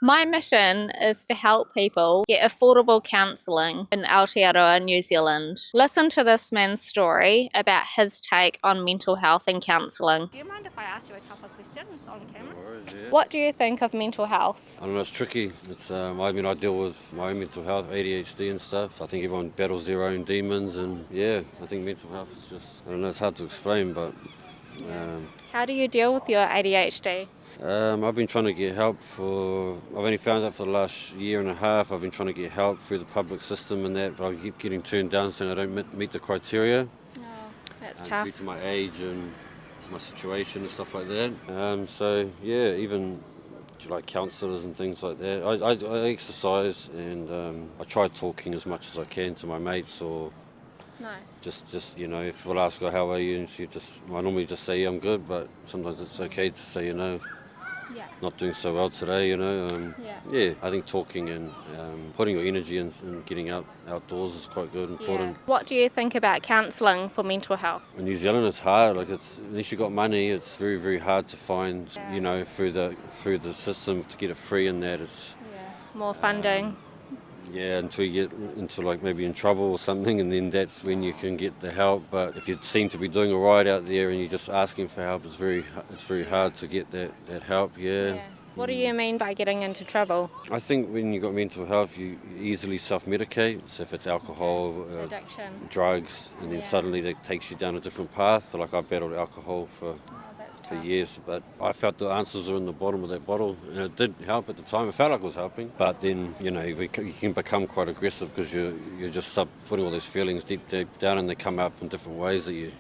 My mission is to help people get affordable counselling in Aotearoa, New Zealand. Listen to this man's story about his take on mental health and counselling. Do you mind if I ask you a couple of questions on camera? No worries, yeah. What do you think of mental health? I don't know, it's tricky. I deal with my own mental health, ADHD and stuff. I think everyone battles their own demons, and I think mental health is just, I don't know, it's hard to explain, but How do you deal with your ADHD? I've been trying to get help I've only found out for the last year and a half. I've been trying to get help through the public system and that, but I keep getting turned down saying I don't meet the criteria. Oh, that's Due tough. to my age and my situation and stuff like that. Even like counsellors and things like that. I exercise and I try talking as much as I can to my mates or Nice. just if people ask her how are you, and I normally just say I'm good, but sometimes it's okay to say Yeah. not doing so well today. I think talking and putting your energy in and getting outdoors is quite good, important. What do you think about counselling for mental health? In New Zealand, it's hard. Unless you got money, it's very, very hard to find. Through the system to get it free, and that it's More funding. until you get into like maybe in trouble or something, and then that's when you can get the help. But if you seem to be doing all right out there and you're just asking for help, it's very hard to get that help. What do you mean by getting into trouble? I think when you got mental health, you easily self-medicate. So if it's alcohol, Addiction. drugs, and then suddenly that takes you down a different path. So like I battled alcohol for years, but I felt the answers were in the bottom of that bottle, and it did help at the time. It felt like it was helping, but then you can become quite aggressive because you're just putting all those feelings deep down, and they come up in different ways that you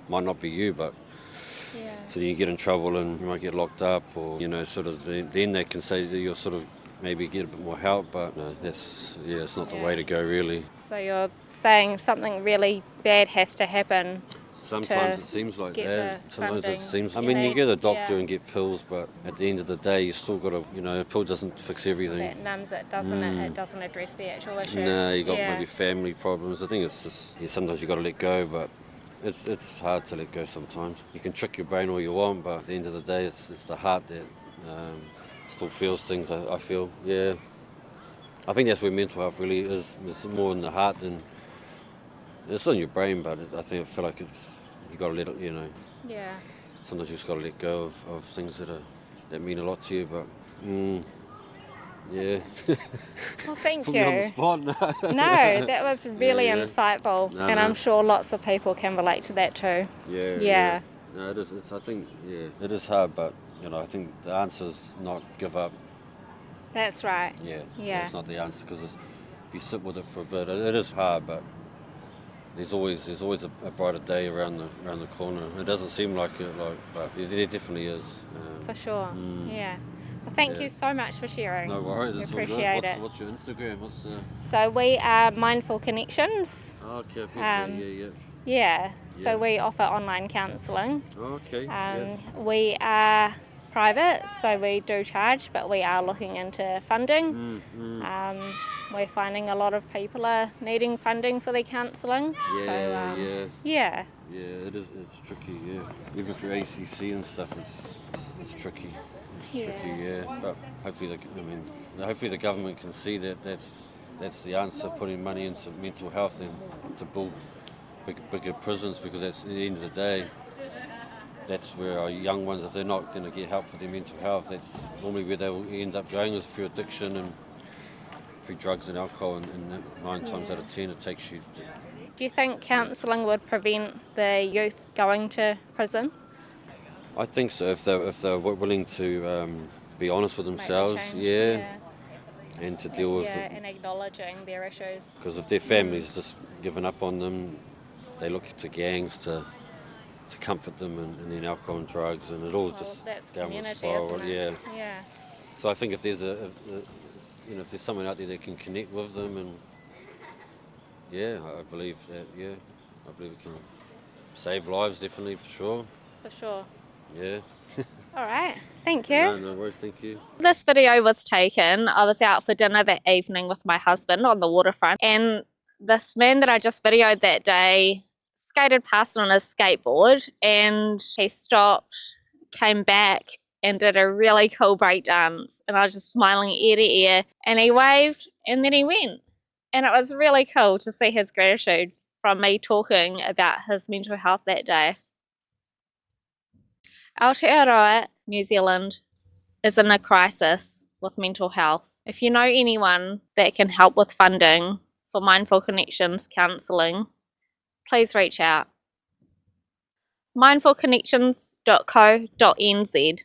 might not be you, but so you get in trouble and you might get locked up, or then they can say that you'll sort of maybe get a bit more help, but no, it's not the way to go really. So you're saying something really bad has to happen. Sometimes it seems like that. Sometimes funding. it seems. You get a doctor and get pills, but at the end of the day, you still got to. A pill doesn't fix everything. That numbs it, doesn't it? It doesn't address the actual issue. No, you got maybe family problems. I think it's just sometimes you got to let go, but it's hard to let go sometimes. You can trick your brain all you want, but at the end of the day, it's the heart that still feels things. I feel. Yeah. I think that's where mental health really is. It's more in the heart than. It's on your brain, but I feel like you got to let it, Yeah. Sometimes you just got to let go of things that mean a lot to you, but Well, thank Put you. me on the spot. No, that was really insightful, and I'm sure lots of people can relate to that too. Yeah. No, it is. I think it is hard, but I think the answer is not give up. That's right. Yeah. Yeah. That's not the answer, because if you sit with it for a bit, it is hard, but. There's always a brighter day around the corner. It doesn't seem like it, but there definitely is. For sure. Yeah. Well, thank you so much for sharing. No worries. We It's all good. appreciate it. What's your Instagram? So we are Mindful Connections. Oh, okay. Yeah. So Yeah. we offer online counselling. Okay. We are private, so we do charge, but we are looking into funding. We're finding a lot of people are needing funding for their counselling. Yeah. Yeah. Yeah, it is. It's tricky. Yeah, even for ACC and stuff, it's tricky. It's tricky. Yeah, but hopefully the government can see that that's the answer. Putting money into mental health and to build bigger prisons, because that's at the end of the day. That's where our young ones, if they're not going to get help for their mental health, that's normally where they will end up going, is through addiction and through drugs and alcohol, and 9 times out of 10 it takes you to. Do you think counselling would prevent the youth going to prison? I think so, if they're willing to be honest with themselves, and to deal with and acknowledging their issues. because if their family's just given up on them, they look to gangs to comfort them, and then alcohol and drugs, and it all just That's downward community, spiral. isn't it? Yeah. So I think if there's if there's someone out there that can connect with them, and I believe it can save lives, definitely, for sure. For sure. Yeah. All right. Thank you. No worries, thank you. This video was taken. I was out for dinner that evening with my husband on the waterfront, and this man that I just videoed that day skated past on his skateboard, and he stopped, came back, and did a really cool break dance, and I was just smiling ear to ear, and he waved and then he went. And it was really cool to see his gratitude from me talking about his mental health that day. Aotearoa, New Zealand, is in a crisis with mental health. If you know anyone that can help with funding for Mindful Connections counselling, please reach out. mindfulconnections.co.nz